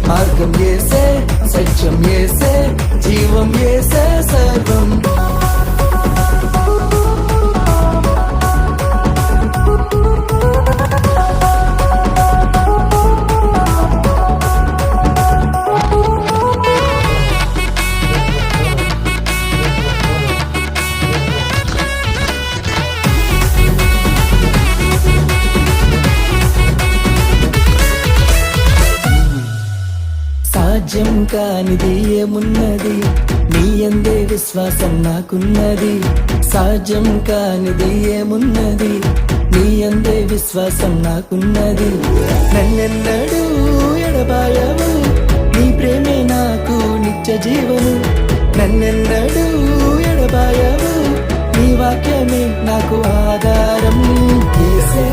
మార్గం యేసే, సత్యం యేసే, జీవం యేసే సర్వం. సాధ్యం కానిది ఏమున్నది, నీ అందే విశ్వాసం నాకున్నది. సాధ్యం కానిది ఏమున్నది, నీ అందే విశ్వాసం నాకున్నది. నన్నెన్నడూ ఎడబాయవు, నీ ప్రేమే నాకు నిత్య జీవను. నన్నెన్నడూ ఎడబాయవు, నీ వాక్యమే నాకు ఆధారం. యేసే